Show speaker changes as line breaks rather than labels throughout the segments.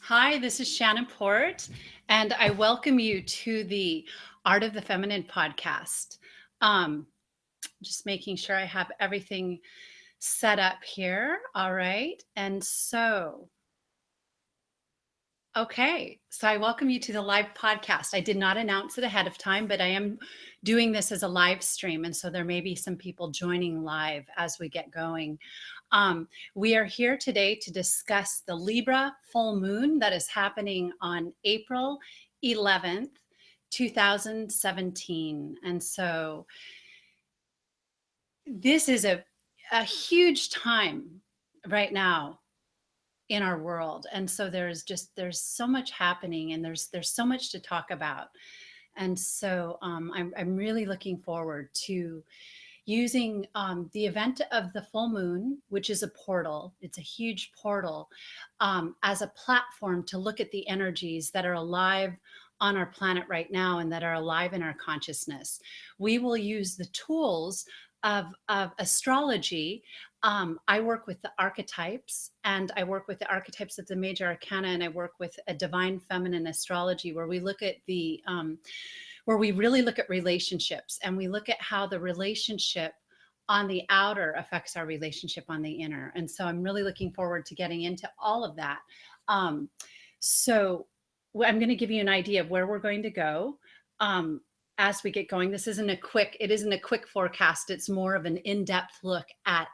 Hi, this is Shannon Port, and I welcome you to the Art of the Feminine podcast. Um, just making sure I have everything set up here. All right. So I welcome you to the live podcast. I did not announce it ahead of time, but I am doing this as a live stream. And so there may be some people joining live as we get going. We are here today to discuss the Libra full moon that is happening on April 11th, 2017. And so this is a huge time right now in our world, and so there's so much happening, and there's so much to talk about. And so I'm really looking forward to using the event of the full moon, which is a portal. It's a huge portal, as a platform to look at the energies that are alive on our planet right now and that are alive in our consciousness. We will use the tools of astrology. I work with the archetypes, and I work with the archetypes of the major arcana, and I work with a divine feminine astrology where we look at where we really look at relationships, and we look at how the relationship on the outer affects our relationship on the inner. And so I'm really looking forward to getting into all of that. Um, so I'm going to give you an idea of where we're going to go. As we get going, it isn't a quick forecast. It's more of an in-depth look at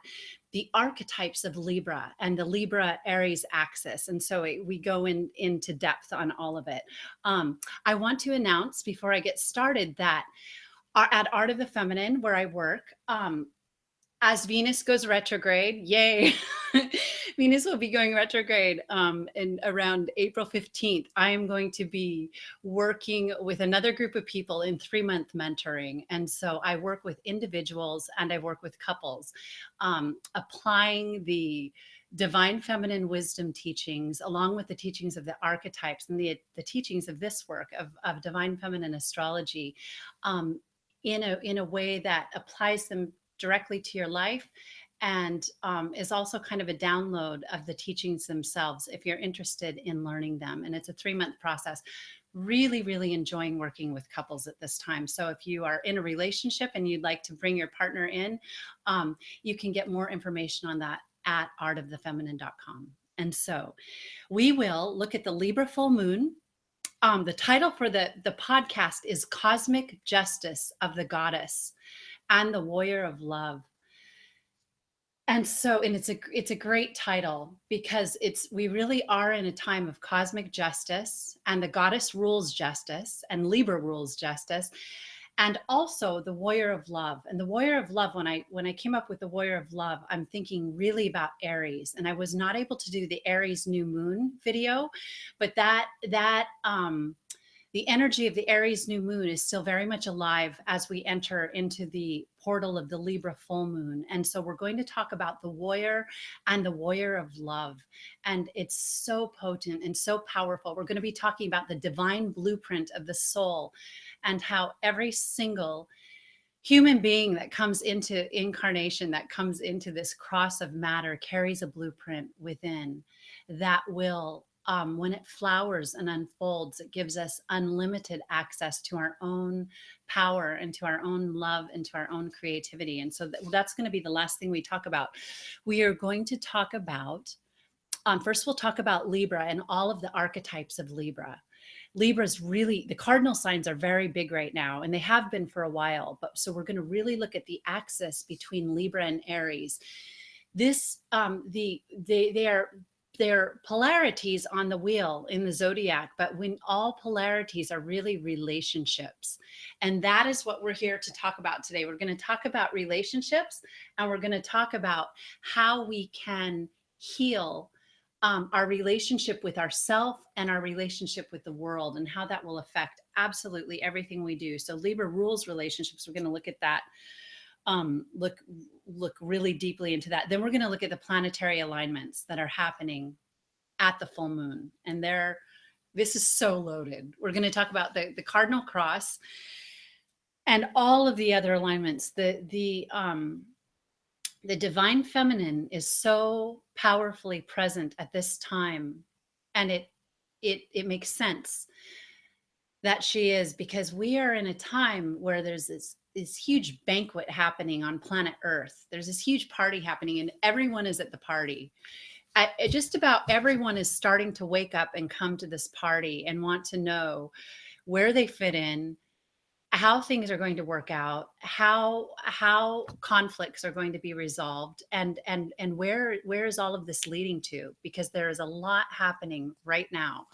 the archetypes of Libra and the Libra Eris axis. And so we go into depth on all of it. I want to announce before I get started that at Art of the Feminine, where I work, as Venus goes retrograde, yay, Venus will be going retrograde in around April 15th. I am going to be working with another group of people in 3-month mentoring. And so I work with individuals and I work with couples, applying the divine feminine wisdom teachings along with the teachings of the archetypes and the teachings of this work of divine feminine astrology, in a way that applies them directly to your life, and is also kind of a download of the teachings themselves if you're interested in learning them. And it's a 3-month process. Really, really enjoying working with couples at this time. So if you are in a relationship and you'd like to bring your partner in, you can get more information on that at artofthefeminine.com. And so we will look at the Libra full moon. The title for the podcast is Cosmic Justice of the Goddess and the Warrior of Love. And it's a great title because we really are in a time of cosmic justice, and the goddess rules justice, and Libra rules justice, and also the Warrior of Love. And the Warrior of Love, when I came up with the Warrior of Love, I'm thinking really about Eris, and I was not able to do the Eris new moon video, but the energy of the Aries new moon is still very much alive as we enter into the portal of the Libra full moon. And so we're going to talk about the warrior and the warrior of love. And it's so potent and so powerful. We're going to be talking about the divine blueprint of the soul and how every single human being that comes into incarnation, that comes into this cross of matter, carries a blueprint within that will, when it flowers and unfolds, it gives us unlimited access to our own power and to our own love and to our own creativity. And so that's going to be the last thing we talk about. We are going to talk about, first we'll talk about Libra and all of the archetypes of Libra. Libra's really, the cardinal signs are very big right now, and they have been for a while. But so we're going to really look at the axis between Libra and Aries. They're polarities on the wheel in the zodiac, but when all polarities are really relationships. And that is what we're here to talk about today. We're going to talk about relationships, and we're going to talk about how we can heal our relationship with ourself and our relationship with the world, and how that will affect absolutely everything we do. So Libra rules relationships. We're going to look at that, look really deeply into that. Then we're going to look at the planetary alignments that are happening at the full moon, and this is so loaded. We're going to talk about the Cardinal Cross and all of the other alignments. The divine feminine is so powerfully present at this time, and it makes sense that she is, because we are in a time where there's this huge banquet happening on planet Earth. There's this huge party happening, and everyone is at the party. Just about everyone is starting to wake up and come to this party and want to know where they fit in, how things are going to work out, how conflicts are going to be resolved, and where is all of this leading to? Because there is a lot happening right now.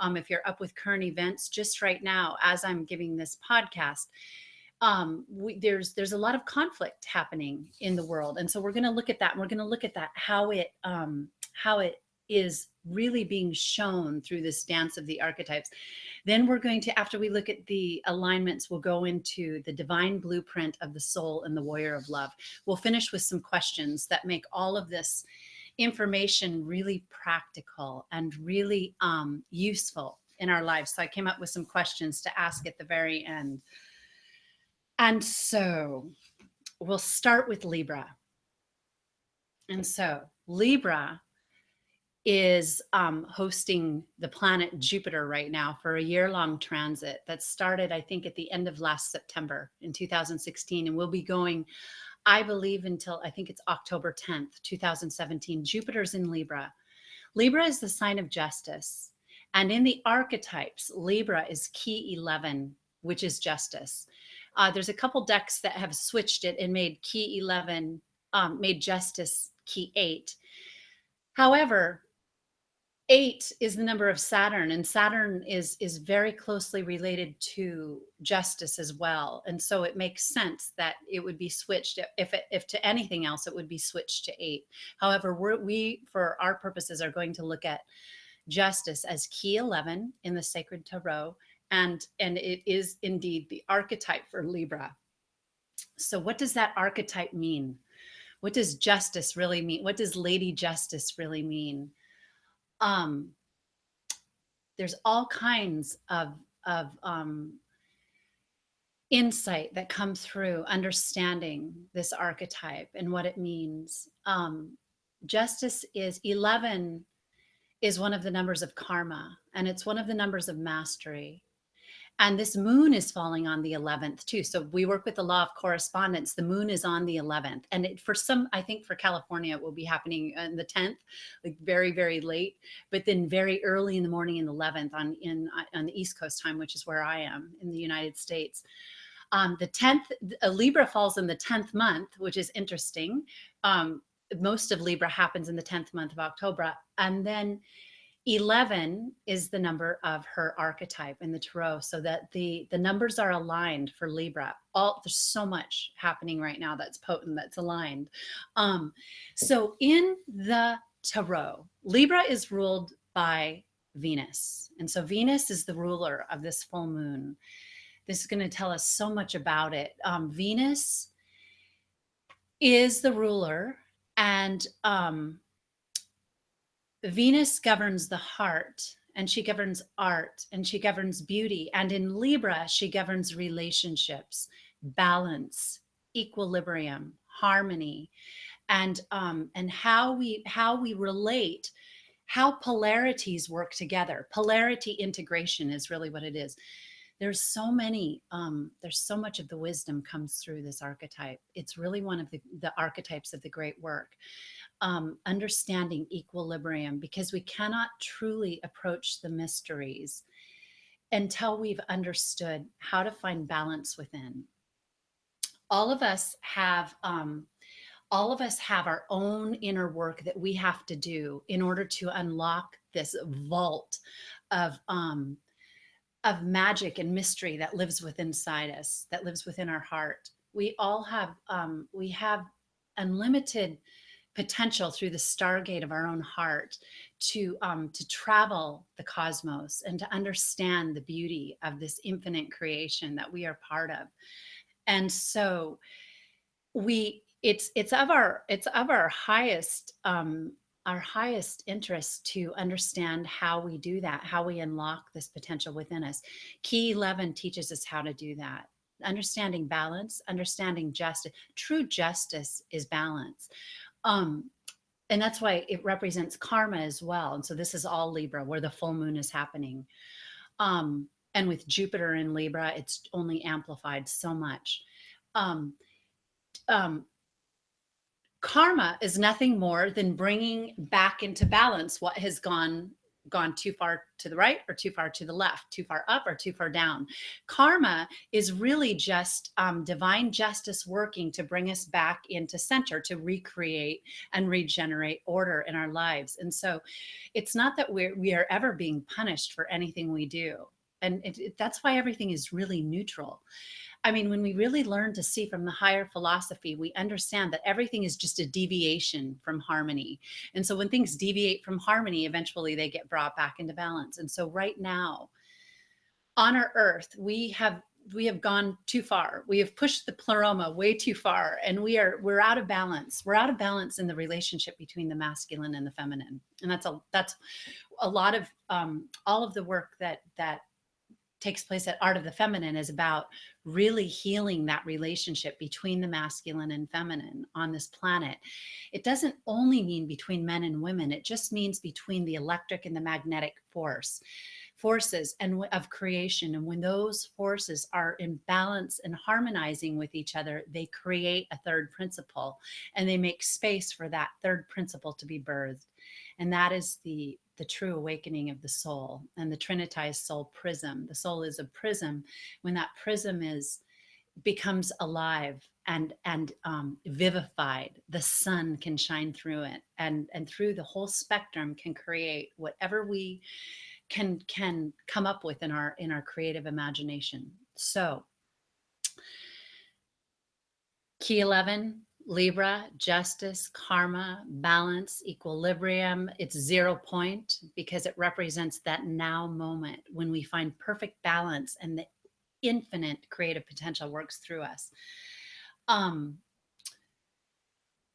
If you're up with current events, just right now, as I'm giving this podcast, there's a lot of conflict happening in the world, and so we're going to look at that. And we're going to look at that, how it is really being shown through this dance of the archetypes. Then we're going to, after we look at the alignments, we'll go into the divine blueprint of the soul and the warrior of love. We'll finish with some questions that make all of this information really practical and really useful in our lives. So I came up with some questions to ask at the very end. And so we'll start with Libra. And so Libra is hosting the planet Jupiter right now for a year-long transit that started, I think, at the end of last September in 2016, and will be going, I believe, until I think it's October 10th, 2017. Jupiter's in Libra. Libra is the sign of justice. And in the archetypes, Libra is key 11, which is justice. There's a couple decks that have switched it and made key 11, made justice key 8. However, 8 is the number of Saturn, and Saturn is very closely related to justice as well. And so it makes sense that it would be switched. If to anything else, it would be switched to 8. However, we, for our purposes, are going to look at justice as key 11 in the sacred tarot, and it is indeed the archetype for Libra. So what does that archetype mean? What does justice really mean? What does Lady Justice really mean? There's all kinds of insight that come through understanding this archetype and what it means. Justice is 11, is one of the numbers of karma, and it's one of the numbers of mastery. And this moon is falling on the 11th too. So we work with the law of correspondence. The moon is on the 11th. And for some, I think for California, it will be happening on the 10th, like very, very late, but then very early in the morning in the 11th on the East Coast time, which is where I am in the United States. The 10th, Libra falls in the 10th month, which is interesting. Most of Libra happens in the 10th month of October. And then 11 is the number of her archetype in the tarot, so that the numbers are aligned for Libra. There's so much happening right now that's potent, that's aligned. So in the tarot, Libra is ruled by Venus. And so Venus is the ruler of this full moon. This is going to tell us so much about it. Venus is the ruler, and Venus governs the heart, and she governs art, and she governs beauty. And in Libra, she governs relationships, balance, equilibrium, harmony, and how we relate, how polarities work together. Polarity integration is really what it is. There's so much of the wisdom comes through this archetype. It's really one of the archetypes of the great work. Understanding equilibrium, because we cannot truly approach the mysteries until we've understood how to find balance within. All of us have our own inner work that we have to do in order to unlock this vault of magic and mystery that lives within inside us, that lives within our heart. We all have unlimited potential through the stargate of our own heart to travel the cosmos and to understand the beauty of this infinite creation that we are part of. And so it's of our highest interest to understand how we do that, how we unlock this potential within us. Key 11 teaches us how to do that. Understanding balance, understanding justice. True justice is balance. And that's why it represents karma as well. And so this is all Libra, where the full moon is happening. And with Jupiter in Libra, it's only amplified so much. Um, um, Karma is nothing more than bringing back into balance what has gone too far to the right or too far to the left, too far up or too far down. Karma is really just divine justice working to bring us back into center, to recreate and regenerate order in our lives. And so it's not that we are ever being punished for anything we do. And that's why everything is really neutral. I mean, when we really learn to see from the higher philosophy, we understand that everything is just a deviation from harmony. And so when things deviate from harmony, eventually they get brought back into balance. And so right now on our earth, we have gone too far. We have pushed the pleroma way too far, and we're out of balance. We're out of balance in the relationship between the masculine and the feminine. And that's a lot of all of the work that takes place at Art of the Feminine is about really healing that relationship between the masculine and feminine on this planet. It doesn't only mean between men and women, it just means between the electric and the magnetic forces and of creation. And when those forces are in balance and harmonizing with each other, they create a third principle, and they make space for that third principle to be birthed. And that is the true awakening of the soul and the trinitized soul prism. The soul is a prism. When that prism becomes alive and vivified, the sun can shine through it, and through the whole spectrum can create whatever we can come up with in our creative imagination. So key 11, Libra, justice, karma, balance, equilibrium. It's 0 point because it represents that now moment when we find perfect balance and the infinite creative potential works through us. All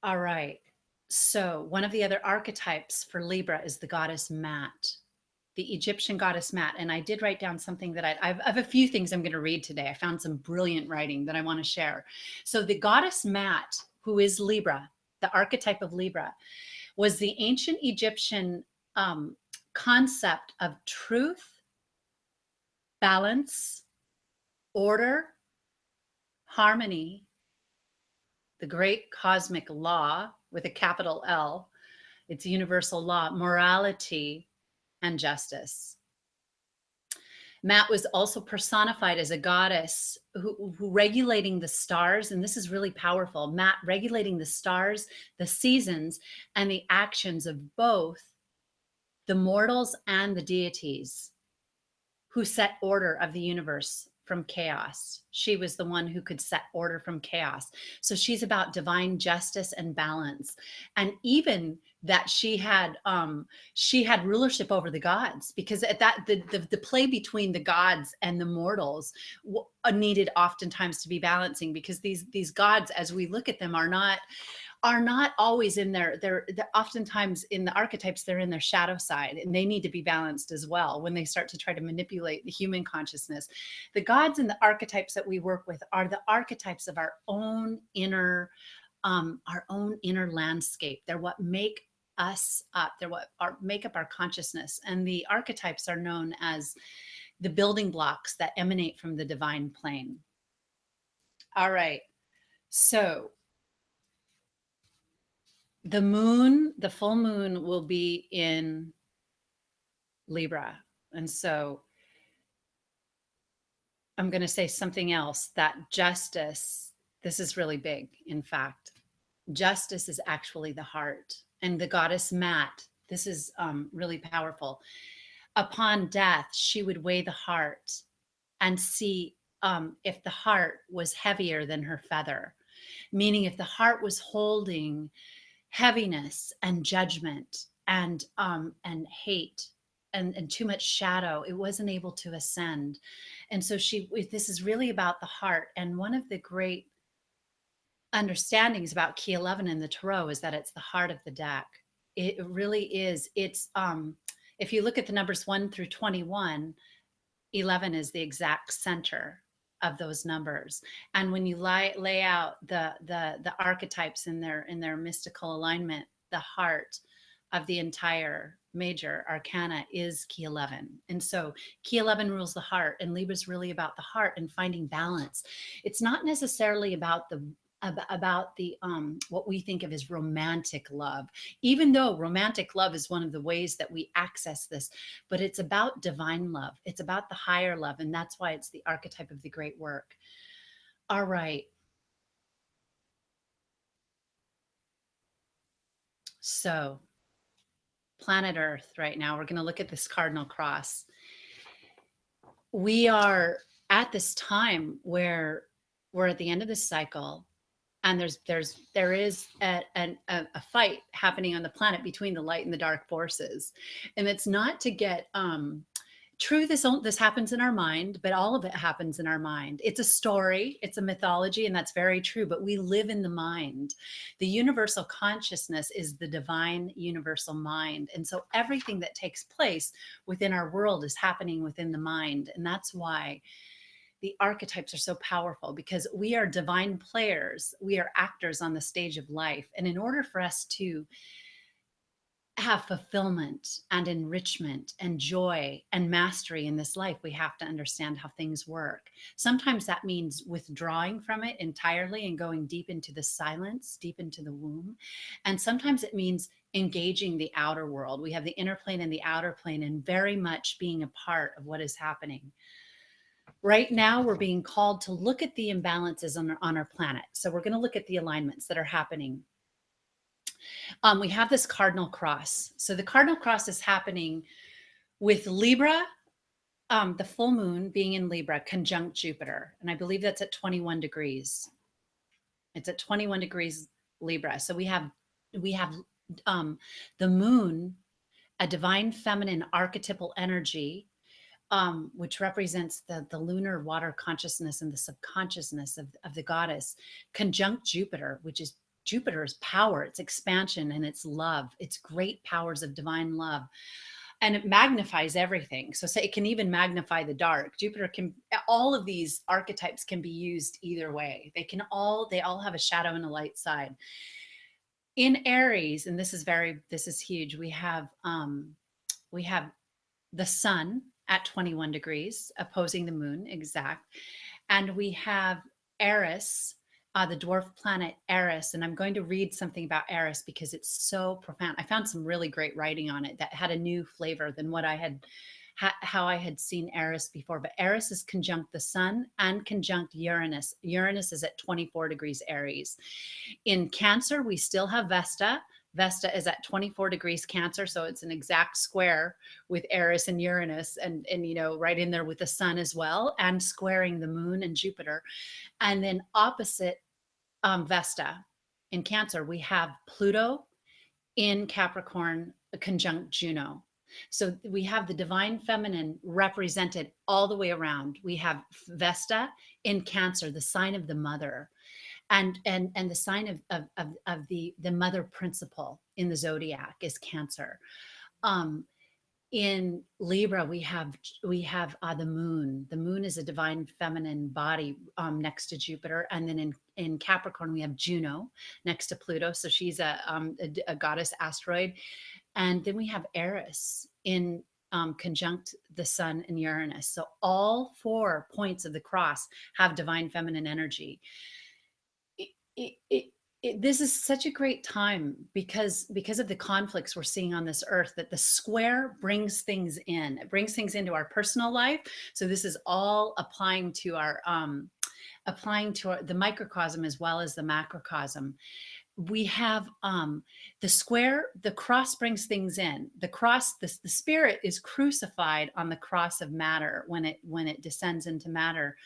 right. So one of the other archetypes for Libra is the goddess Maat, the Egyptian goddess Maat. And I did write down something that I have a few things I'm going to read today. I found some brilliant writing that I want to share. So the goddess Maat, who is Libra, the archetype of Libra, was the ancient Egyptian concept of truth, balance, order, harmony, the great cosmic law with a capital L. It's universal law, morality, and justice. Maat was also personified as a goddess who regulating the stars, and this is really powerful. Maat regulating the stars, the seasons, and the actions of both the mortals and the deities who set order of the universe from chaos. She was the one who could set order from chaos. So she's about divine justice and balance. And even that she had rulership over the gods, because at that the play between the gods and the mortals needed oftentimes to be balancing, because these gods, as we look at them, are not always in they're oftentimes in the archetypes, they're in their shadow side, and they need to be balanced as well when they start to try to manipulate the human consciousness. The gods and the archetypes that we work with are the archetypes of our own inner landscape. They're what make us up. They're what make up our consciousness. And the archetypes are known as the building blocks that emanate from the divine plane. All right. So the full moon will be in Libra. And so I'm going to say something else, that justice, this is really big. In fact, justice is actually the heart. And the goddess Maat, this is really powerful. Upon death, she would weigh the heart and see if the heart was heavier than her feather, meaning if the heart was holding heaviness and judgment and hate and too much shadow, it wasn't able to ascend. And so this is really about the heart. And one of the great understandings about key 11 in the tarot is that it's the heart of the deck. It really is. It's if you look at the numbers 1 through 21, 11 is the exact center of those numbers. And when you lay out the archetypes in their mystical alignment, the heart of the entire major arcana is key 11. And so key 11 rules the heart, and Libra is really about the heart and finding balance. It's not necessarily about the what we think of as romantic love, even though romantic love is one of the ways that we access this, but it's about divine love. It's about the higher love, and that's why it's the archetype of the great work. All right. So, planet Earth right now, we're going to look at this Cardinal Cross. We are at this time where we're at the end of this cycle, and there is a fight happening on the planet between the light and the dark forces, and it's not to get true. This happens in our mind, but all of it happens in our mind. It's a story, it's a mythology, and that's very true, but we live in the mind. The universal consciousness is the divine universal mind, and so everything that takes place within our world is happening within the mind. And that's why the archetypes are so powerful, because we are divine players, we are actors on the stage of life. And in order for us to have fulfillment and enrichment and joy and mastery in this life, we have to understand how things work. Sometimes that means withdrawing from it entirely and going deep into the silence, deep into the womb. And sometimes it means engaging the outer world. We have the inner plane and the outer plane, and very much being a part of what is happening. Right now, we're being called to look at the imbalances on our planet. So we're going to look at the alignments that are happening. We have this Cardinal Cross. So the Cardinal Cross is happening with Libra, the full moon being in Libra, conjunct Jupiter. And I believe that's at 21 degrees. It's at 21 degrees Libra. So we have the moon, a divine feminine archetypal energy, which represents the lunar water consciousness and the subconsciousness of the goddess, conjunct Jupiter, which is Jupiter's power, its expansion, and its love, its great powers of divine love. And it magnifies everything. So say it can even magnify the dark. Jupiter can, all of these archetypes can be used either way. They all have a shadow and a light side. In Eris, and this is huge, we have the sun at 21 degrees opposing the moon, exact. And we have Eris, the dwarf planet Eris. And I'm going to read something about Eris because it's so profound. I found some really great writing on it that had a new flavor than what I had, how I had seen Eris before. But Eris is conjunct the sun and conjunct Uranus. Uranus is at 24 degrees Aries. In Cancer, we still have Vesta. Vesta is at 24 degrees Cancer, so it's an exact square with Eris and Uranus, and right in there with the sun as well, and squaring the moon and Jupiter. And then opposite Vesta in Cancer, we have Pluto in Capricorn conjunct Juno. So we have the divine feminine represented all the way around. We have Vesta in Cancer, the sign of the mother, and the sign of the mother principle in the zodiac is Cancer. In Libra, we have the moon. The moon is a divine feminine body next to Jupiter, and then in Capricorn we have Juno next to Pluto. So she's a goddess asteroid, and then we have Eris in conjunct the sun and Uranus. So all 4 points of the cross have divine feminine energy. This is such a great time because of the conflicts we're seeing on this earth, that the square brings things in. It brings things into our personal life. So this is all applying to the microcosm as well as the macrocosm. We have the square, the cross brings things in. The cross, the spirit is crucified on the cross of matter when it descends into matter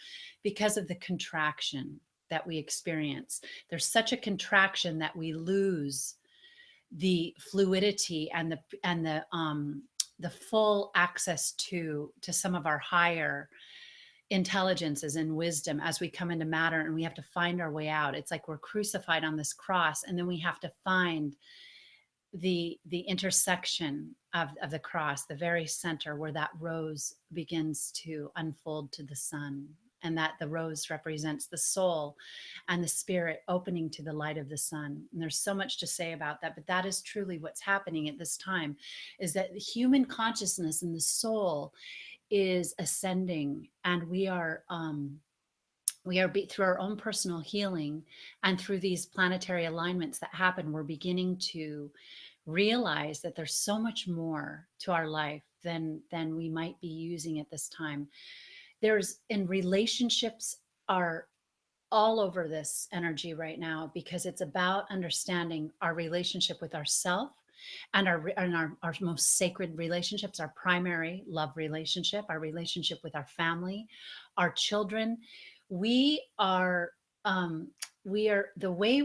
because of the contraction that we experience. There's such a contraction that we lose the fluidity and the full access to some of our higher intelligences and wisdom as we come into matter, and we have to find our way out. It's like we're crucified on this cross, and then we have to find the intersection of the cross, the very center where that rose begins to unfold to the sun. and that the rose represents the soul and the spirit opening to the light of the sun. And there's so much to say about that, but that is truly what's happening at this time, is that the human consciousness and the soul is ascending, and through our own personal healing and through these planetary alignments that happen, we're beginning to realize that there's so much more to our life than we might be using at this time. There's in relationships are all over this energy right now, because it's about understanding our relationship with ourself, and our most sacred relationships, our primary love relationship, our relationship with our family, our children. We are we are the way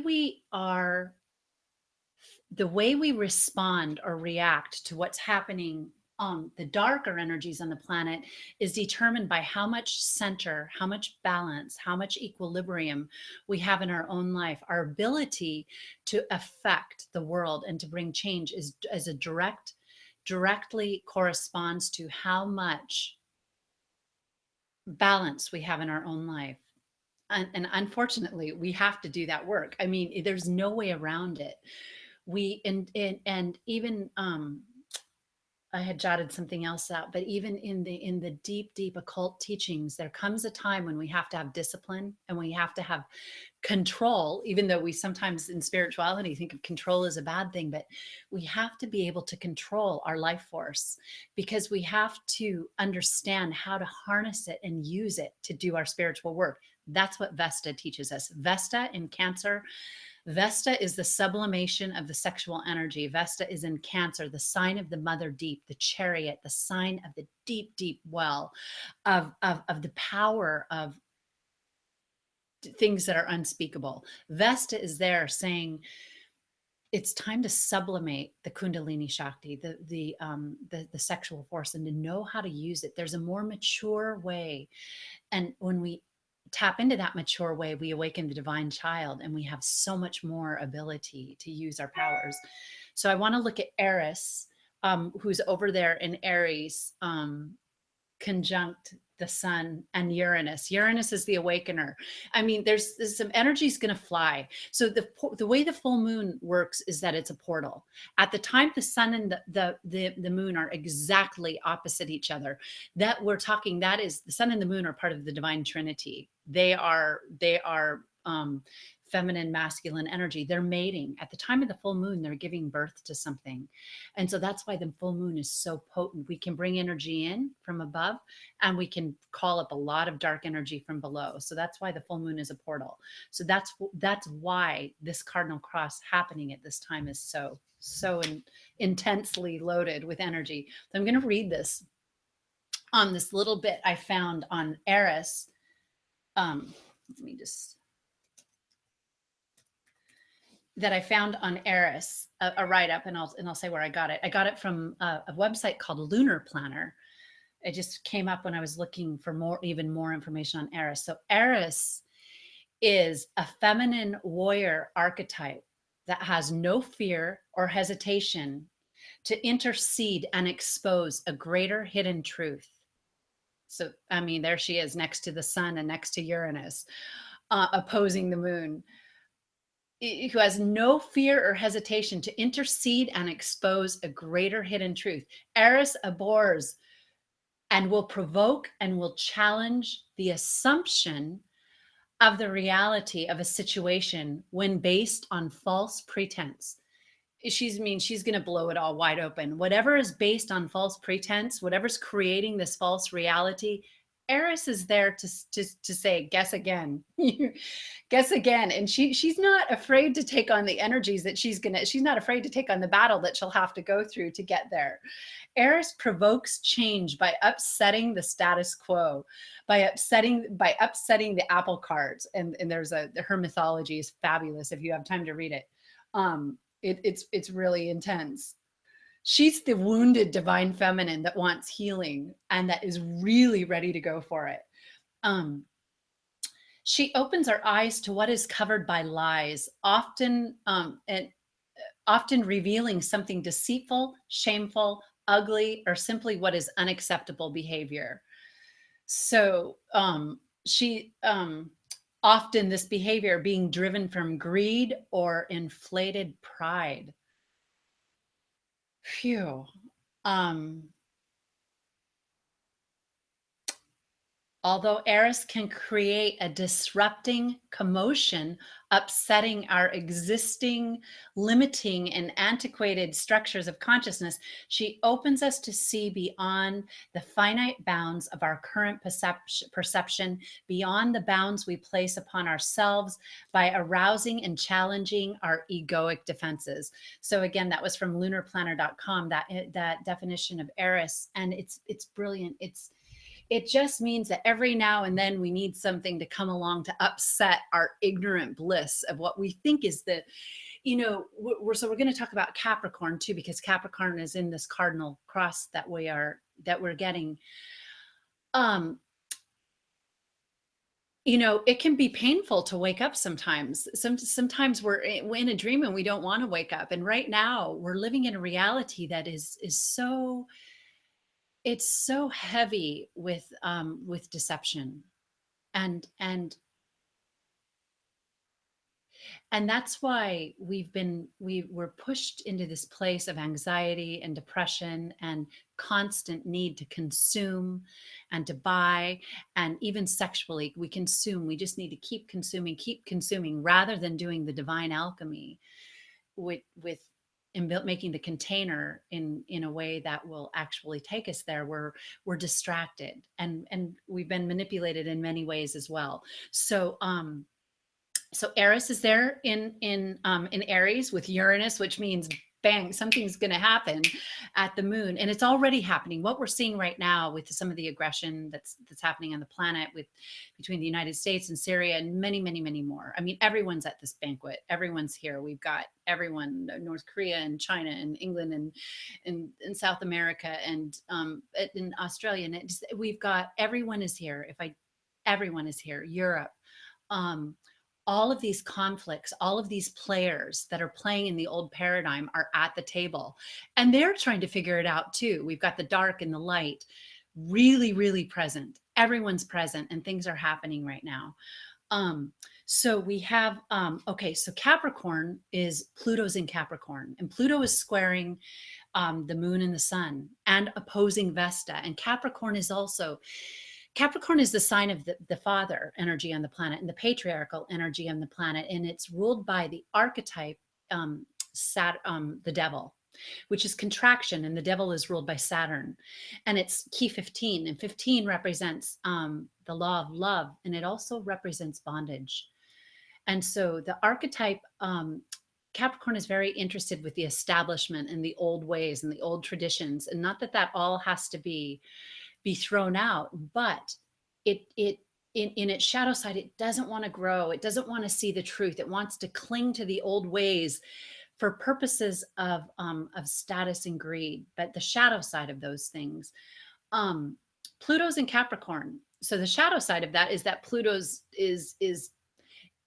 we respond or react to what's happening on the darker energies on the planet is determined by how much center, how much balance, how much equilibrium we have in our own life. Our ability to affect the world and to bring change is as a directly corresponds to how much balance we have in our own life. And unfortunately, we have to do that work. I mean, there's no way around it. We and even I had jotted something else out, but even in the deep occult teachings, there comes a time when we have to have discipline and we have to have control, even though we sometimes in spirituality think of control as a bad thing, but we have to be able to control our life force, because we have to understand how to harness it and use it to do our spiritual work. That's what Vesta teaches us. Vesta in Cancer, Vesta is the sublimation of the sexual energy. Vesta is in Cancer, the sign of the mother deep, the chariot, the sign of the deep well of the power of things that are unspeakable. Vesta is there saying it's time to sublimate the Kundalini Shakti, the sexual force, and to know how to use it. There's a more mature way, and when we tap into that mature way, we awaken the divine child, and we have so much more ability to use our powers. So I want to look at Eris, who's over there in Aries, conjunct the sun and Uranus. Uranus is the awakener. I mean, there's some energy's going to fly. So the way the full moon works is that it's a portal. At the time the sun and the moon are exactly opposite each other, that we're talking, that is, the sun and the moon are part of the divine trinity. They are feminine, masculine energy. They're mating. At the time of the full moon, they're giving birth to something. And so that's why the full moon is so potent. We can bring energy in from above, and we can call up a lot of dark energy from below. So that's why the full moon is a portal. So that's why this Cardinal Cross happening at this time is so intensely loaded with energy. So I'm going to read this on this little bit I found on Eris. Let me just that I found on Eris, a write-up, and I'll say where I got it. I got it from a website called Lunar Planner. It just came up when I was looking for even more information on Eris. So Eris is a feminine warrior archetype that has no fear or hesitation to intercede and expose a greater hidden truth. So, I mean, there she is next to the sun and next to Uranus, opposing the moon, who has no fear or hesitation to intercede and expose a greater hidden truth. Eris abhors and will provoke and will challenge the assumption of the reality of a situation when based on false pretense. She's going to blow it all wide open. Whatever is based on false pretense, whatever's creating this false reality, Eris is there to say, guess again, guess again. And she's not afraid to take on the energies that she's not afraid to take on the battle that she'll have to go through to get there. Eris provokes change by upsetting the status quo, by upsetting the apple cart. And her mythology is fabulous if you have time to read it. It's really intense. She's the wounded divine feminine that wants healing and that is really ready to go for it. She opens our eyes to what is covered by lies, often revealing something deceitful, shameful, ugly, or simply what is unacceptable behavior. So she often this behavior being driven from greed or inflated pride. Phew. Um, Although Eris can create a disrupting commotion, upsetting our existing, limiting, and antiquated structures of consciousness, she opens us to see beyond the finite bounds of our current perception, beyond the bounds we place upon ourselves by arousing and challenging our egoic defenses. So again, that was from lunarplanner.com, that definition of Eris, and it's brilliant. It just means that every now and then we need something to come along to upset our ignorant bliss of what we think is the, we're going to talk about Capricorn too, because Capricorn is in this cardinal cross that we're getting. It can be painful to wake up sometimes. Sometimes we're in a dream and we don't want to wake up. And right now we're living in a reality that is so, it's so heavy with deception, and that's why we were pushed into this place of anxiety and depression and constant need to consume and to buy, and even sexually we consume. We just need to keep consuming rather than doing the divine alchemy with in making the container in a way that will actually take us there. We're distracted, and we've been manipulated in many ways as well. So Eris is there in Aries with Uranus, which means bang, something's going to happen at the moon, and it's already happening. What we're seeing right now with some of the aggression that's happening on the planet, with between the United States and Syria and many more. I mean, everyone's at this banquet. Everyone's here. We've got everyone: North Korea and China and England and South America and in Australia. And we've got everyone is here. Everyone is here. Europe. Um, all of these conflicts, all of these players that are playing in the old paradigm are at the table, and they're trying to figure it out too. We've got the dark and the light really present. Everyone's present, and things are happening right now. So we have, okay, so Capricorn is Pluto's in Capricorn, and Pluto is squaring the moon and the sun and opposing Vesta. And Capricorn is the sign of the father energy on the planet and the patriarchal energy on the planet. And it's ruled by the archetype, the devil, which is contraction. And the devil is ruled by Saturn. And it's key 15. And 15 represents the law of love. And it also represents bondage. And so the archetype, Capricorn is very interested with the establishment and the old ways and the old traditions. And not that all has to be thrown out, but it in its shadow side, it doesn't want to grow. It doesn't want to see the truth. It wants to cling to the old ways for purposes of status and greed. But the shadow side of those things, Pluto's in Capricorn. So the shadow side of that is that Pluto's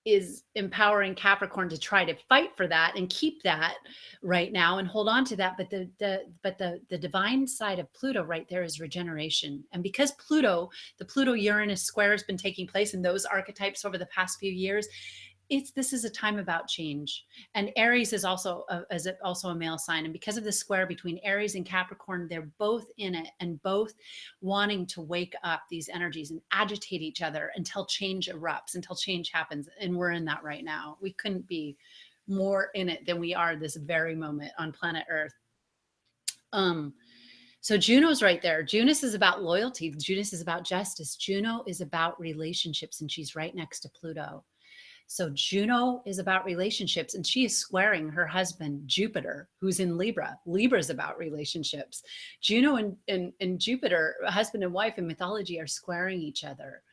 is empowering Capricorn to try to fight for that and keep that right now and hold on to that. But the divine side of Pluto right there is regeneration. And because the Pluto Uranus square has been taking place in those archetypes over the past few years, this is a time about change. And Aries is also a male sign. And because of the square between Aries and Capricorn, they're both in it and both wanting to wake up these energies and agitate each other until change erupts, until change happens. And we're in that right now. We couldn't be more in it than we are this very moment on planet Earth. So Juno's right there. Junos is about loyalty. Junos is about justice. Juno is about relationships, and she's right next to Pluto. So Juno is about relationships, and she is squaring her husband, Jupiter, who's in Libra. Libra is about relationships. Juno and Jupiter, husband and wife in mythology, are squaring each other.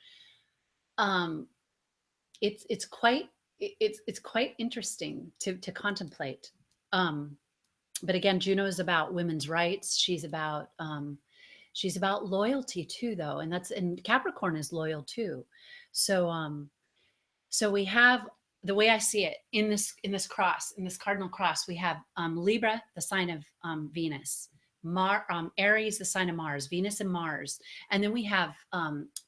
It's quite interesting to contemplate. But again, Juno is about women's rights. She's about loyalty too, though, and Capricorn is loyal too. So we have, the way I see it in this cross, in this cardinal cross, we have Libra, the sign of Venus, Aries, the sign of Mars, Venus and Mars. And then we have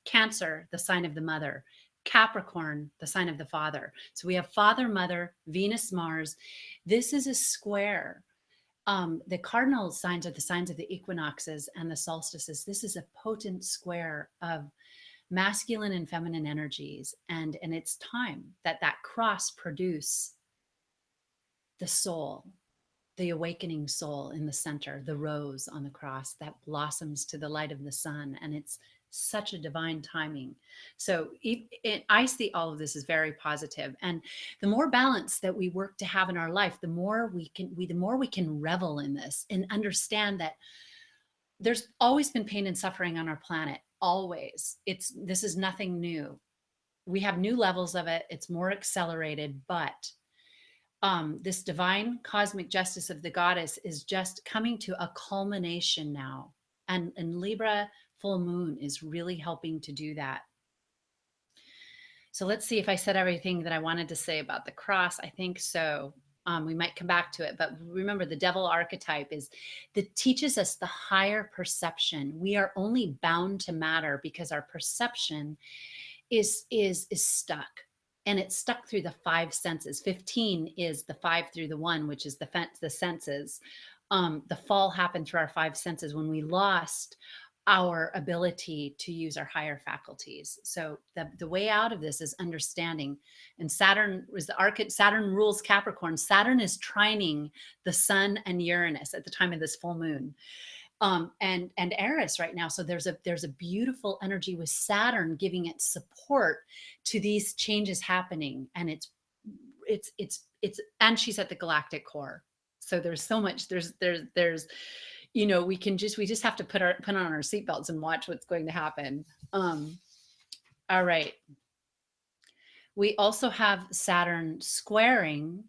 Cancer, the sign of the mother, Capricorn, the sign of the father. So we have father, mother, Venus, Mars. This is a square. The cardinal signs are the signs of the equinoxes and the solstices. This is a potent square of masculine and feminine energies. And it's time that that cross produce the soul, the awakening soul in the center, the rose on the cross that blossoms to the light of the sun. And it's such a divine timing. So I see all of this as very positive. And the more balance that we work to have in our life, the more we can revel in this and understand that there's always been pain and suffering on our planet. Always. This is nothing new. We have new levels of it. It's more accelerated, but this divine cosmic justice of the goddess is just coming to a culmination now. And Libra full moon is really helping to do that. So let's see if I said everything that I wanted to say about the cross. I think so. We might come back to it, but remember the devil archetype is that teaches us the higher perception. We are only bound to matter because our perception is stuck, and it's stuck through the five senses. 15 is the 5 through the 1, which is the senses. The fall happened through our 5 senses when we lost our ability to use our higher faculties. So the way out of this is understanding. And Saturn rules Capricorn. Saturn is trining the sun and Uranus at the time of this full moon. And Eris right now. So there's a beautiful energy with Saturn giving it support to these changes happening. And it's and she's at the galactic core. So there's so much, there's we just have to put on our seatbelts and watch what's going to happen. All right. We also have Saturn squaring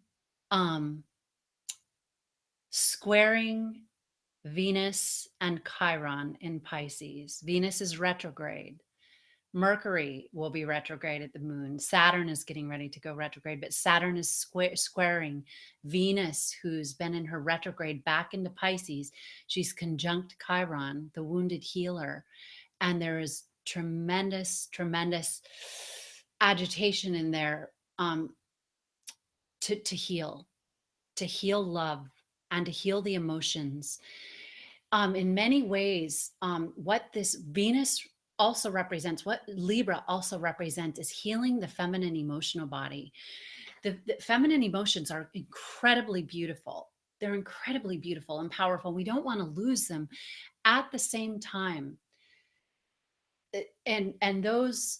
Venus and Chiron in Pisces. Venus is retrograde. Mercury will be retrograde at the moon. Saturn is getting ready to go retrograde, but Saturn is squaring Venus, who's been in her retrograde back into Pisces. She's conjunct Chiron, the wounded healer. And there is tremendous agitation in there to heal love and to heal the emotions. In many ways, what this Venus also represents, what Libra also represents, is healing the feminine emotional body. The feminine emotions are incredibly beautiful. They're incredibly beautiful and powerful. We don't want to lose them. At the same time, and those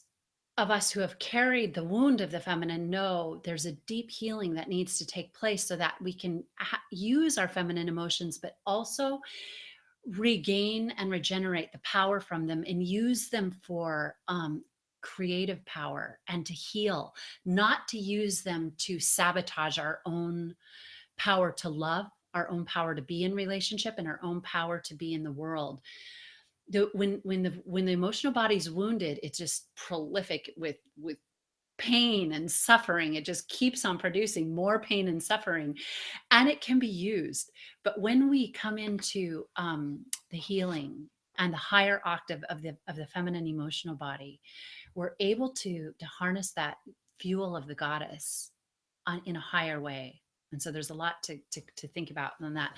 of us who have carried the wound of the feminine know there's a deep healing that needs to take place so that we can use our feminine emotions, but also regain and regenerate the power from them and use them for creative power and to heal, not to use them to sabotage our own power to love, our own power to be in relationship, and our own power to be in the world. When the emotional body's wounded, it's just prolific with pain and suffering. It just keeps on producing more pain and suffering, and it can be used. But when we come into the healing and the higher octave of the feminine emotional body, we're able to harness that fuel of the goddess in a higher way. And so there's a lot to think about on that.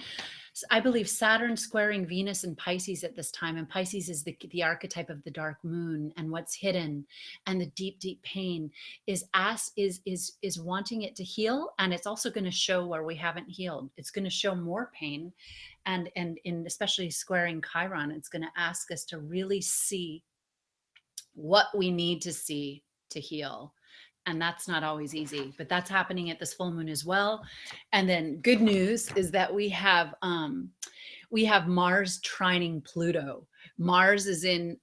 So I believe Saturn squaring Venus and Pisces at this time, and Pisces is the archetype of the dark moon and what's hidden and the deep pain is wanting it to heal. And it's also going to show where we haven't healed. It's going to show more pain. And in especially squaring Chiron, it's going to ask us to really see what we need to see to heal. And that's not always easy, but that's happening at this full moon as well. And then good news is that we have Mars trining Pluto. Mars is in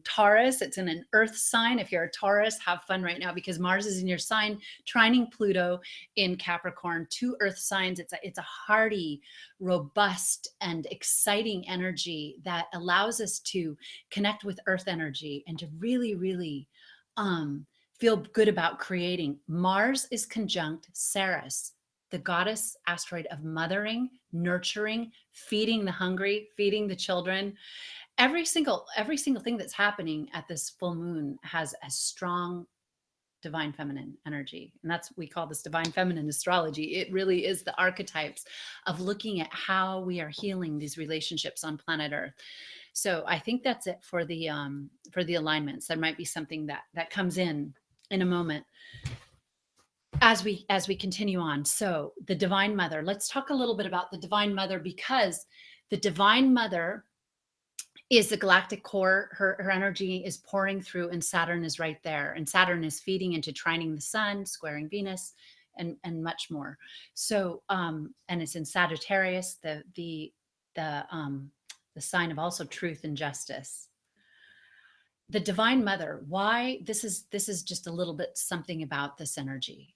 Taurus. It's in an earth sign. If you're a Taurus, have fun right now because Mars is in your sign, trining Pluto in Capricorn, 2 earth signs. It's a hearty, robust, and exciting energy that allows us to connect with earth energy and to really feel good about creating. Mars is conjunct Ceres, the goddess asteroid of mothering, nurturing, feeding the hungry, feeding the children. Every single thing that's happening at this full moon has a strong divine feminine energy. And that's, we call this divine feminine astrology. It really is the archetypes of looking at how we are healing these relationships on planet Earth. So I think that's it for the alignments. There might be something that comes in a moment as we continue on. So the divine mother, let's talk a little bit about the divine mother, because the divine mother is the galactic core. Her energy is pouring through, and Saturn is right there. And Saturn is feeding into trining the sun, squaring Venus, and much more. So and it's in Sagittarius, the sign of also truth and justice. The divine mother, why this is just a little bit something about this energy.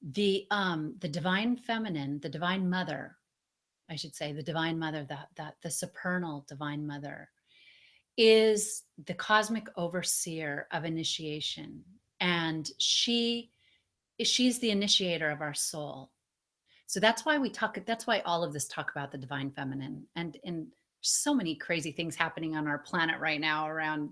The divine feminine, the divine mother, I should say, the divine mother, that the supernal divine mother is the cosmic overseer of initiation, and she's the initiator of our soul. So that's why that's why all of this talk about the divine feminine, and so many crazy things happening on our planet right now around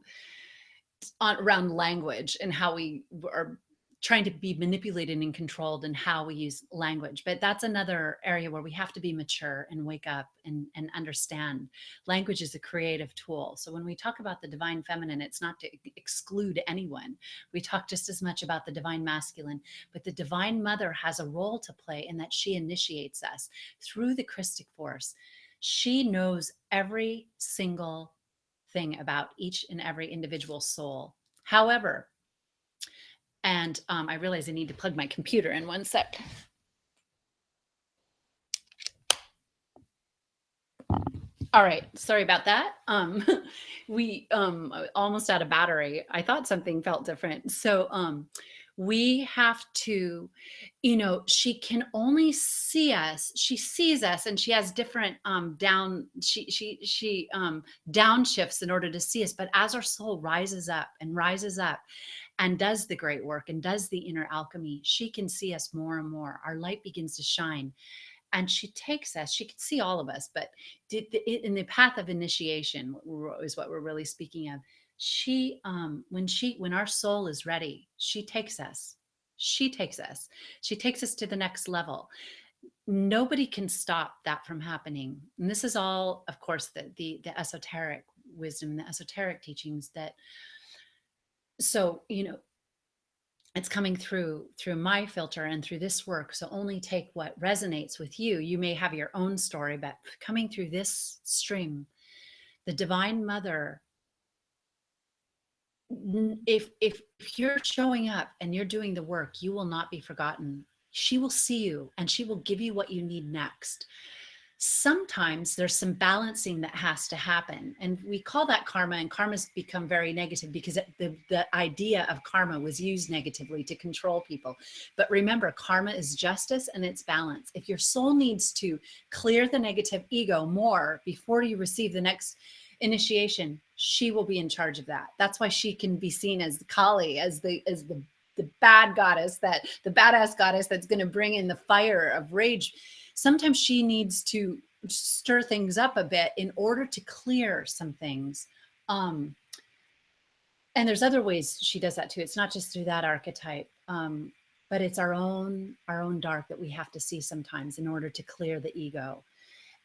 language and how we are trying to be manipulated and controlled and how we use language. But that's another area where we have to be mature and wake up and understand language is a creative tool. So when we talk about the divine feminine, it's not to exclude anyone. We talk just as much about the divine masculine, but the divine mother has a role to play in that she initiates us through the Christic force. She knows every single thing about each and every individual soul. However, and I realize I need to plug my computer in one sec. All right, sorry about that. We almost out of battery. I thought something felt different. So we have to, she can only see us. She sees us, and she has different she downshifts in order to see us. But as our soul rises up and does the great work and does the inner alchemy, she can see us more and more. Our light begins to shine, and she takes us. She can see all of us, but in the path of initiation is what we're really speaking of. She when our soul is ready, she takes us. She takes us to the next level. Nobody can stop that from happening. And this is all, of course, the esoteric wisdom, the esoteric teachings that, so it's coming through my filter and through this work. So only take what resonates with you. You may have your own story, but coming through this stream, the divine mother, if you're showing up and you're doing the work, you will not be forgotten. She will see you, and she will give you what you need next. Sometimes there's some balancing that has to happen, and we call that karma, and karma's become very negative because the idea of karma was used negatively to control people. But remember, karma is justice and it's balance. If your soul needs to clear the negative ego more before you receive the next initiation, she will be in charge of that. That's why she can be seen as the Kali, as the bad goddess, the badass goddess that's going to bring in the fire of rage. Sometimes she needs to stir things up a bit in order to clear some things. And there's other ways she does that too. It's not just through that archetype, but it's our own dark that we have to see sometimes in order to clear the ego.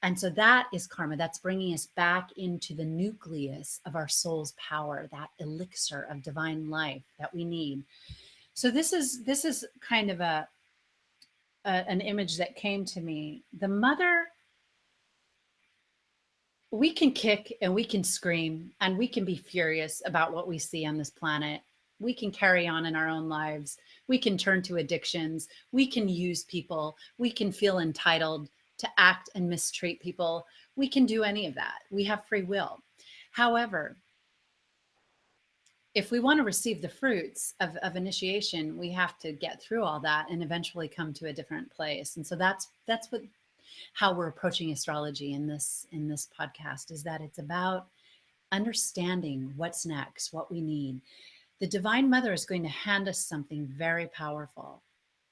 And so that is karma. That's bringing us back into the nucleus of our soul's power, that elixir of divine life that we need. So this is kind of an image that came to me. The mother, we can kick and we can scream and we can be furious about what we see on this planet. We can carry on in our own lives. We can turn to addictions. We can use people. We can feel entitled to act and mistreat people. We can do any of that. We have free will. However, if we want to receive the fruits of initiation, we have to get through all that and eventually come to a different place. And so that's how we're approaching astrology in this podcast, is that it's about understanding what's next, what we need. The divine mother is going to hand us something very powerful.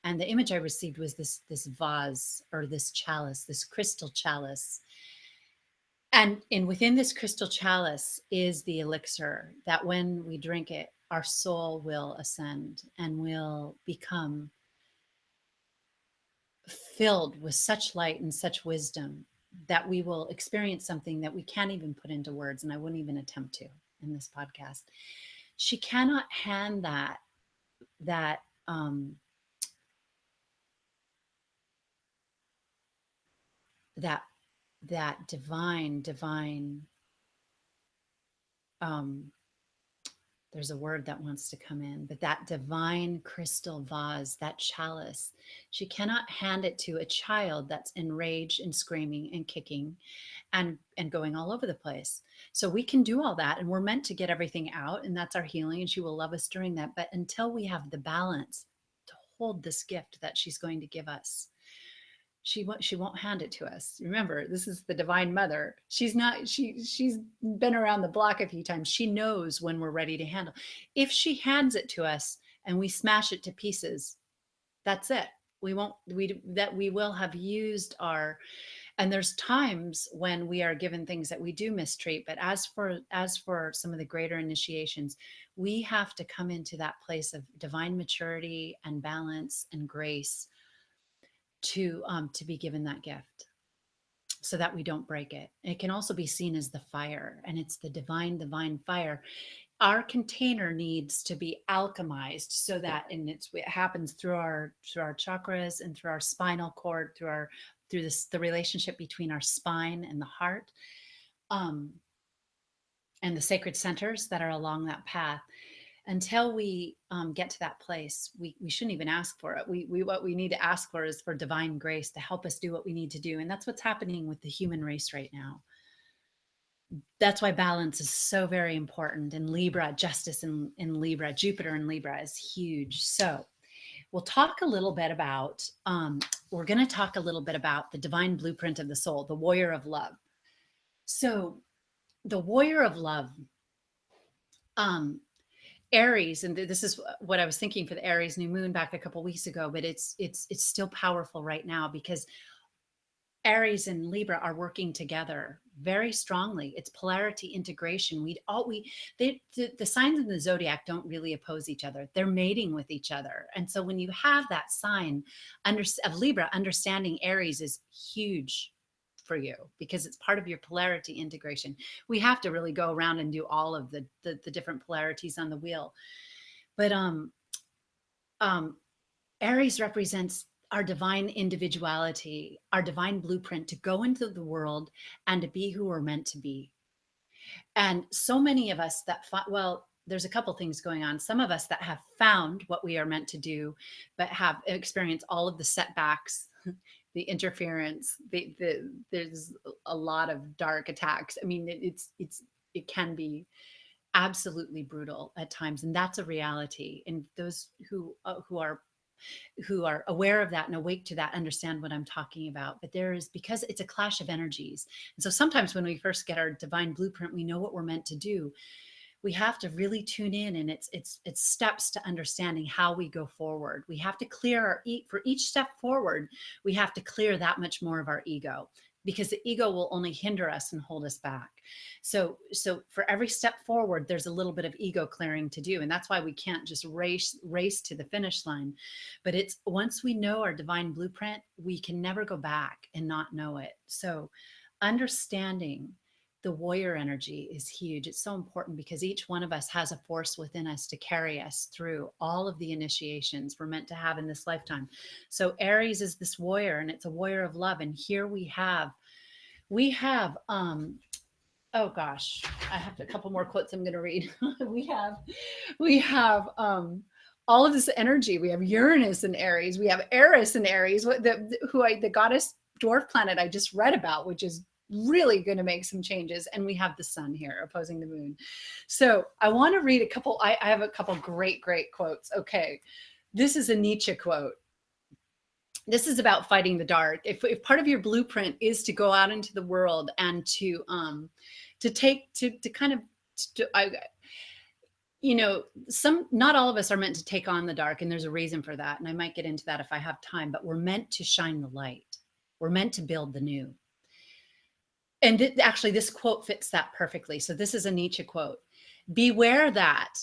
And the image I received was this vase, or this chalice, this crystal chalice. And within this crystal chalice is the elixir that when we drink it, our soul will ascend and will become filled with such light and such wisdom that we will experience something that we can't even put into words, and I wouldn't even attempt to in this podcast. She cannot hand that um that that divine um there's a word that wants to come in, but that divine crystal vase, that chalice, she cannot hand it to a child that's enraged and screaming and kicking and going all over the place. So we can do all that, and we're meant to get everything out, and that's our healing, and she will love us during that. But until we have the balance to hold this gift that she's going to give us, she won't hand it to us. Remember, this is the divine mother. She's not she's been around the block a few times. She knows when we're ready to handle. If she hands it to us and we smash it to pieces, that's it. We will have used our. And there's times when we are given things that we do mistreat, but as for some of the greater initiations, we have to come into that place of divine maturity and balance and grace to be given that gift so that we don't break it. It can also be seen as the fire, and it's the divine fire. Our container needs to be alchemized so that, and it happens through our chakras and through our spinal cord, through this the relationship between our spine and the heart, um, and the sacred centers that are along that path. Until we get to that place, we shouldn't even ask for it. We what we need to ask for is for divine grace to help us do what we need to do, and that's what's happening with the human race right now. That's why balance is so very important. In Libra, justice in Libra, Jupiter in Libra is huge. So we'll talk a little bit about. We're going to talk a little bit about the divine blueprint of the soul, the warrior of love. So the warrior of love. Um, Aries, and this is what I was thinking for the Aries new moon back a couple weeks ago, but it's still powerful right now because Aries and Libra are working together very strongly. It's polarity integration. The signs in the zodiac don't really oppose each other. They're mating with each other. And so when you have that sign of Libra, understanding Aries is huge for you because it's part of your polarity integration. We have to really go around and do all of the different polarities on the wheel. But um Aries represents our divine individuality, our divine blueprint to go into the world and to be who we're meant to be. And so many of us well, there's a couple things going on. Some of us that have found what we are meant to do, but have experienced all of the setbacks, the interference, there's a lot of dark attacks. I mean, it can be absolutely brutal at times, and that's a reality. And those who are aware of that and awake to that understand what I'm talking about. But because it's a clash of energies. And so sometimes when we first get our divine blueprint, we know what we're meant to do. We have to really tune in, and it's steps to understanding how we go forward. We have to clear for each step forward, we have to clear that much more of our ego, because the ego will only hinder us and hold us back. So for every step forward, there's a little bit of ego clearing to do. And that's why we can't just race to the finish line. But it's once we know our divine blueprint, we can never go back and not know it. So understanding the warrior energy is huge. It's so important because each one of us has a force within us to carry us through all of the initiations we're meant to have in this lifetime. So Aries is this warrior, and it's a warrior of love. And here we have oh gosh, I have a couple more quotes I'm going to read. we have all of this energy. We have Uranus in Aries. We have Eris in Aries, the goddess dwarf planet I just read about, which is really going to make some changes. And we have the sun here opposing the moon. So I want to read a couple. I have a couple great quotes. Okay. This is a Nietzsche quote. This is about fighting the dark. If part of your blueprint is to go out into the world and to kind of, You know, not all of us are meant to take on the dark, and there's a reason for that. And I might get into that if I have time, but we're meant to shine the light. We're meant to build the new. And actually, this quote fits that perfectly. So, this is a Nietzsche quote. Beware that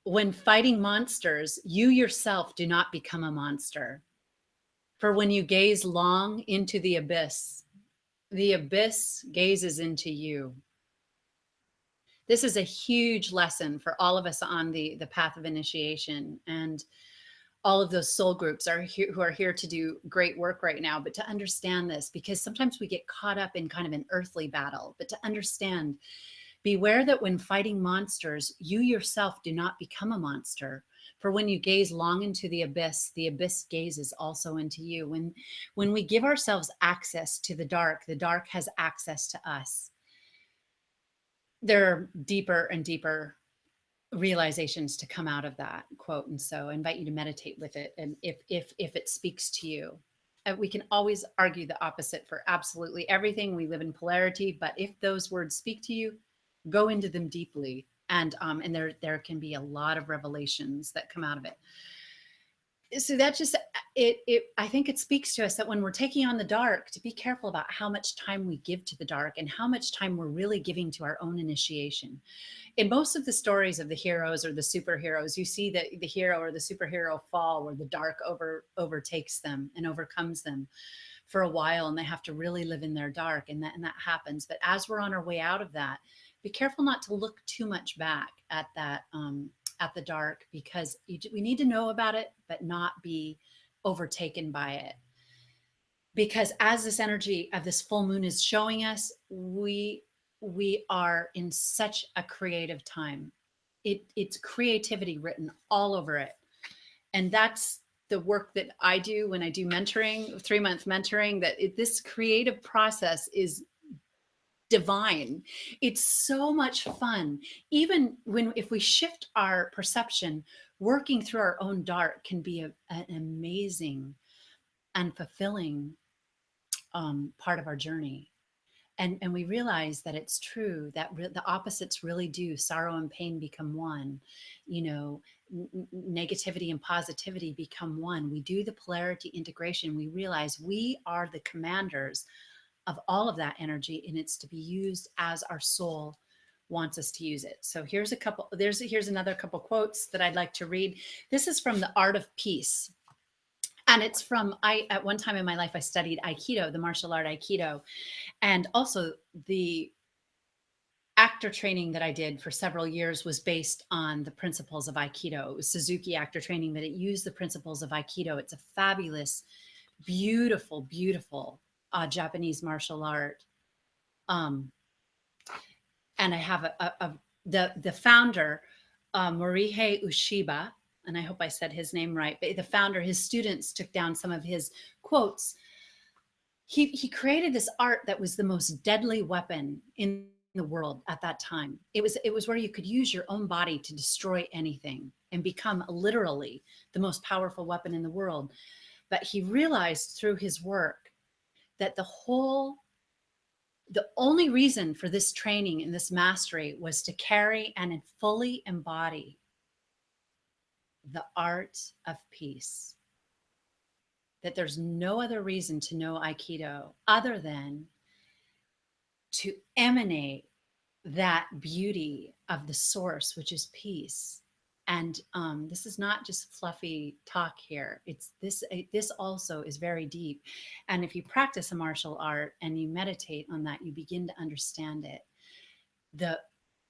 when fighting monsters, you yourself do not become a monster. For when you gaze long into the abyss gazes into you. This is a huge lesson for all of us on the path of initiation, and all of those soul groups are here who are here to do great work right now. But to understand this, because sometimes we get caught up in kind of an earthly battle, but to understand, beware that when fighting monsters, you yourself do not become a monster. For when you gaze long into the abyss gazes also into you. When we give ourselves access to the dark has access to us. There are deeper and deeper realizations to come out of that quote, and so I invite you to meditate with it, and if it speaks to you. We can always argue the opposite for absolutely everything. We live in polarity, but if those words speak to you, go into them deeply, and there can be a lot of revelations that come out of it. So that just it I think it speaks to us that when we're taking on the dark, to be careful about how much time we give to the dark and how much time we're really giving to our own initiation. In most of the stories of the heroes or the superheroes, you see that the hero or the superhero fall where the dark overtakes them and overcomes them for a while, and they have to really live in their dark, and that happens. But as we're on our way out of that, be careful not to look too much back at that at the dark, because we need to know about it, but not be overtaken by it. Because as this energy of this full moon is showing us, we are in such a creative time. It's creativity written all over it. And that's the work that I do when I do mentoring, 3-month mentoring, that this creative process is divine. It's so much fun. Even if we shift our perception, working through our own dark can be an amazing and fulfilling part of our journey. And we realize that it's true that the opposites really do. Sorrow and pain become one. You know, negativity and positivity become one. We do the polarity integration. We realize we are the commanders of all of that energy, and it's to be used as our soul wants us to use it. So here's another couple quotes that I'd like to read. This is from The Art of Peace. And it's from, at one time in my life, I studied Aikido, the martial art Aikido. And also the actor training that I did for several years was based on the principles of Aikido. It was Suzuki actor training, but it used the principles of Aikido. It's a fabulous, beautiful, beautiful Japanese martial art. And I have the founder, Morihei Ueshiba, and I hope I said his name right, but the founder, his students took down some of his quotes. He created this art that was the most deadly weapon in the world at that time. It was where you could use your own body to destroy anything and become literally the most powerful weapon in the world. But he realized through his work that the only reason for this training and this mastery was to carry and fully embody the art of peace. That there's no other reason to know Aikido other than to emanate that beauty of the source, which is peace. And this is not just fluffy talk here. It's this also is very deep. And if you practice a martial art and you meditate on that, you begin to understand it. The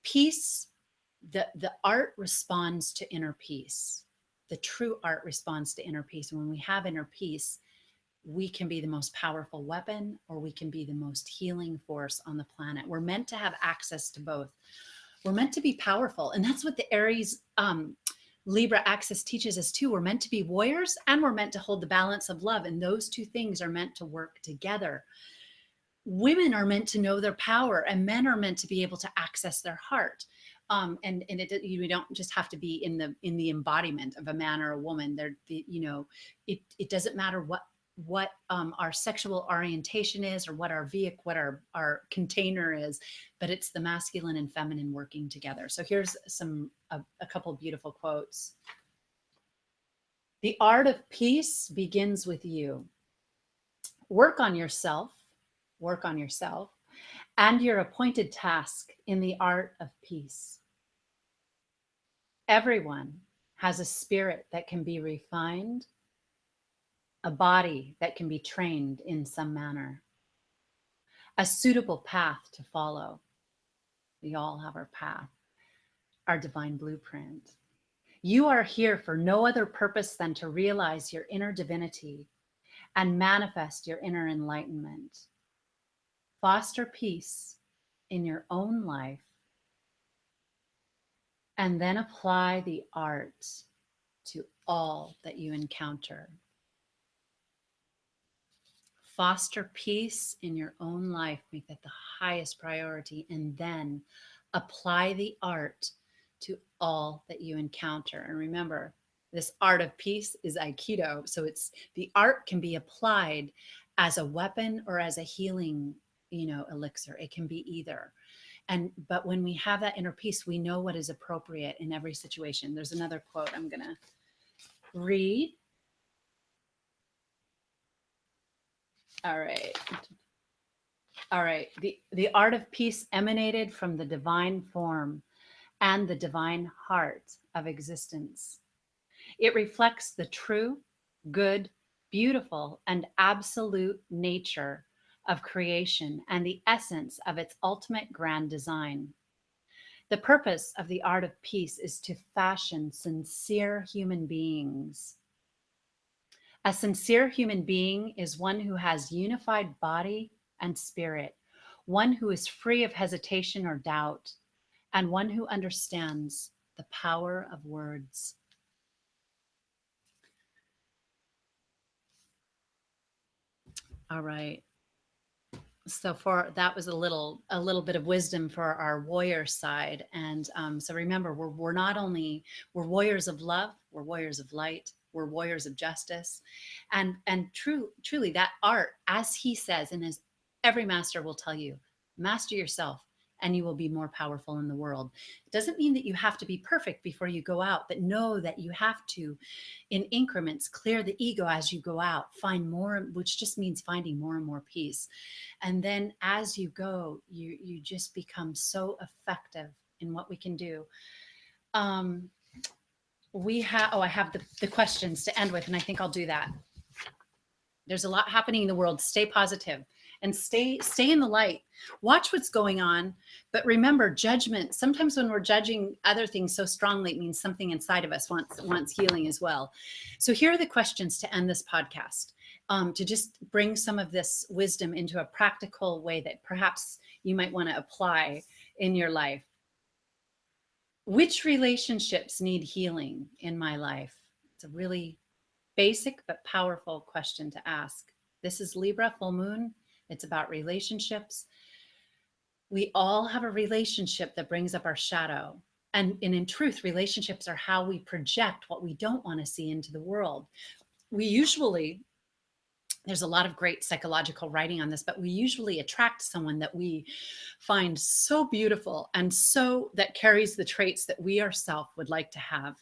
peace, the art responds to inner peace. The true art responds to inner peace. And when we have inner peace, we can be the most powerful weapon, or we can be the most healing force on the planet. We're meant to have access to both. We're meant to be powerful. And that's what the Eris Libra axis teaches us too. We're meant to be warriors, and we're meant to hold the balance of love. And those two things are meant to work together. Women are meant to know their power, and men are meant to be able to access their heart. You don't just have to be in the embodiment of a man or a woman. It doesn't matter our sexual orientation is, or what our vehicle, what our container is, but it's the masculine and feminine working together. So here's a couple beautiful quotes. The art of peace begins with you. Work on yourself, work on yourself, and your appointed task in the art of peace. Everyone has a spirit that can be refined, a body that can be trained in some manner, a suitable path to follow. We all have our path, our divine blueprint. You are here for no other purpose than to realize your inner divinity and manifest your inner enlightenment. Foster peace in your own life, and then apply the art to all that you encounter. Foster peace in your own life, make that the highest priority, and then apply the art to all that you encounter. And remember, this art of peace is Aikido. So it's the art can be applied as a weapon or as a healing, elixir. It can be either. But when we have that inner peace, we know what is appropriate in every situation. There's another quote I'm gonna read. All right. All right. The art of peace emanated from the divine form and the divine heart of existence. It reflects the true, good, beautiful, and absolute nature of creation and the essence of its ultimate grand design. The purpose of the art of peace is to fashion sincere human beings. A sincere human being is one who has unified body and spirit, one who is free of hesitation or doubt, and one who understands the power of words. All right. So for that was a little bit of wisdom for our warrior side. And so remember, we're not only we're warriors of love, we're warriors of light, we're warriors of justice, and truly that art, as he says, and as every master will tell you, master yourself and you will be more powerful in the world. It doesn't mean that you have to be perfect before you go out, but know that you have to, in increments, clear the ego as you go out, find more, which just means finding more and more peace. And then as you go, you just become so effective in what we can do. We have, I have the questions to end with, and I think I'll do that. There's a lot happening in the world. Stay positive and stay in the light. Watch what's going on, but remember, judgment. Sometimes when we're judging other things so strongly, it means something inside of us wants healing as well. So here are the questions to end this podcast, to just bring some of this wisdom into a practical way that perhaps you might want to apply in your life. Which relationships need healing in my life? It's a really basic but powerful question to ask. This is Libra full moon. It's about relationships. We all have a relationship that brings up our shadow. And in truth, relationships are how we project what we don't want to see into the world. There's a lot of great psychological writing on this, but we usually attract someone that we find so beautiful and so that carries the traits that we ourselves would like to have.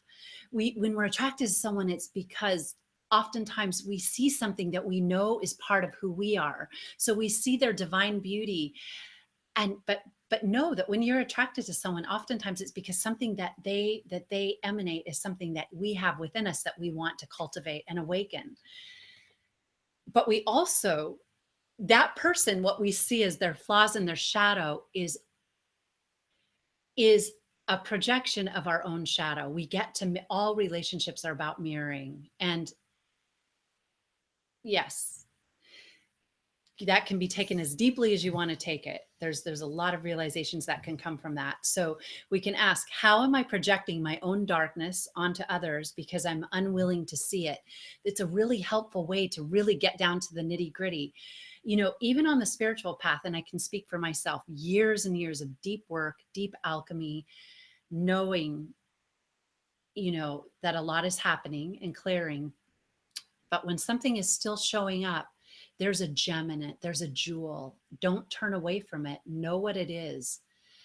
When we're attracted to someone, it's because oftentimes we see something that we know is part of who we are. So we see their divine beauty, but know that when you're attracted to someone, oftentimes it's because something that they emanate is something that we have within us that we want to cultivate and awaken. But we also, that person, what we see as their flaws and their shadow is a projection of our own shadow. We get to, all relationships are about mirroring. And yes, that can be taken as deeply as you want to take it. There's a lot of realizations that can come from that. So we can ask, how am I projecting my own darkness onto others because I'm unwilling to see it? It's a really helpful way to really get down to the nitty gritty. Even on the spiritual path, and I can speak for myself, years and years of deep work, deep alchemy, knowing, that a lot is happening and clearing. But when something is still showing up, there's a gem in it, there's a jewel. Don't turn away from it. Know what it is.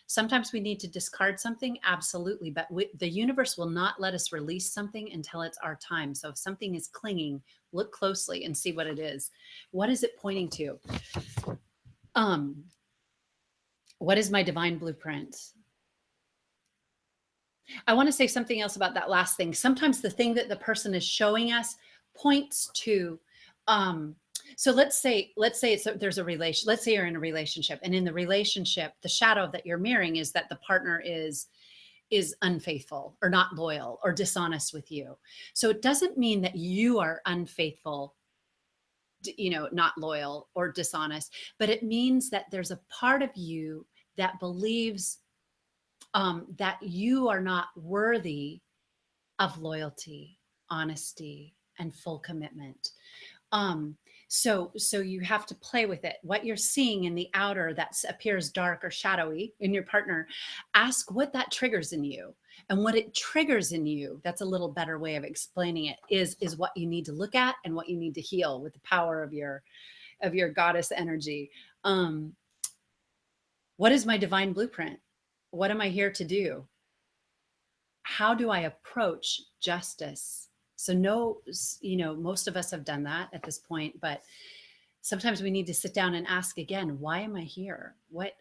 Sometimes we need to discard something, absolutely, but the universe will not let us release something until it's our time. So if something is clinging, look closely and see what it is. What is it pointing to? What is my divine blueprint? I want to say something else about that last thing. Sometimes the thing that the person is showing us points to, so there's a relation, let's say you're in a relationship, and in the relationship, the shadow that you're mirroring is that the partner is unfaithful or not loyal or dishonest with you. So it doesn't mean that you are unfaithful, not loyal or dishonest, but it means that there's a part of you that believes that you are not worthy of loyalty, honesty, and full commitment. So you have to play with it. What you're seeing in the outer that appears dark or shadowy in your partner, ask what that triggers in you. And what it triggers in you, that's a little better way of explaining it, is what you need to look at and what you need to heal with the power of your goddess energy. What is my divine blueprint? What am I here to do? How do I approach justice? So no, most of us have done that at this point, but sometimes we need to sit down and ask again, why am I here? What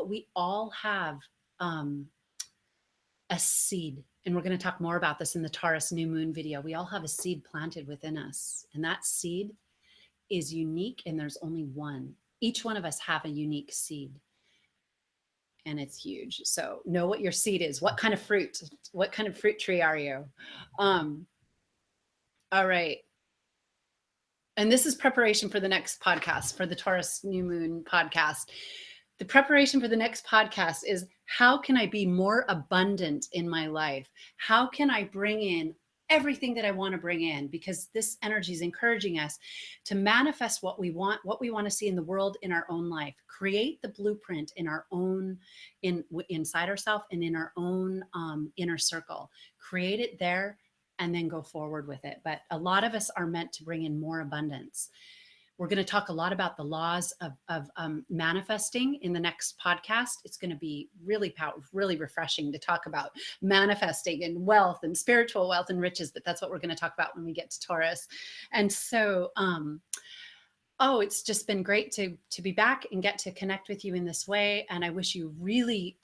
we all have a seed, and we're going to talk more about this in the Taurus new moon video. We all have a seed planted within us, and that seed is unique, and there's only one. Each one of us have a unique seed, and it's huge. So know what your seed is. What kind of fruit tree are you? All right. And this is preparation for the next podcast, for the Taurus new moon podcast. The preparation for the next podcast is, how can I be more abundant in my life? How can I bring in everything that I want to bring in? Because this energy is encouraging us to manifest what we want to see in the world, in our own life. Create the blueprint in our own, inside ourselves and in our own inner circle. Create it there and then go forward with it. But a lot of us are meant to bring in more abundance. We're going to talk a lot about the laws of manifesting in the next podcast. It's going to be really really refreshing to talk about manifesting and wealth and spiritual wealth and riches. But that's what we're going to talk about when we get to Taurus. And so, it's just been great to be back and get to connect with you in this way. And I wish you really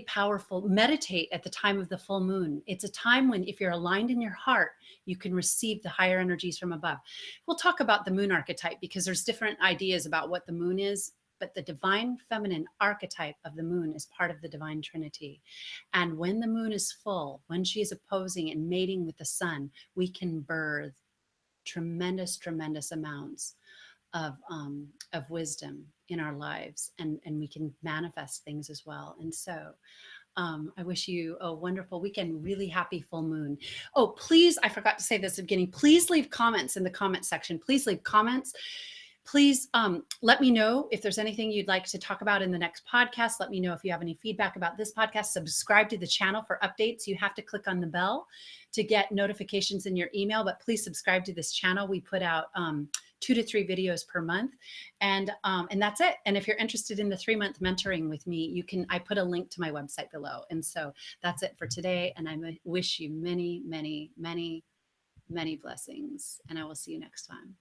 powerful. Meditate at the time of the full moon. It's a time when, if you're aligned in your heart, you can receive the higher energies from above. We'll talk about the moon archetype because there's different ideas about what the moon is, but the divine feminine archetype of the moon is part of the divine trinity. And when the moon is full, when she is opposing and mating with the sun, we can birth tremendous amounts of wisdom in our lives, and we can manifest things as well. And so I wish you a wonderful weekend, really happy full moon. Oh, please, I forgot to say this at the beginning, please leave comments in the comment section. Please leave comments. Please let me know if there's anything you'd like to talk about in the next podcast. Let me know if you have any feedback about this podcast. Subscribe to the channel for updates. You have to click on the bell to get notifications in your email, but please subscribe to this channel. We put out 2 to 3 videos per month, and that's it. And if you're interested in the 3-month mentoring with me, I put a link to my website below. And so that's it for today. And I wish you many blessings, and I will see you next time.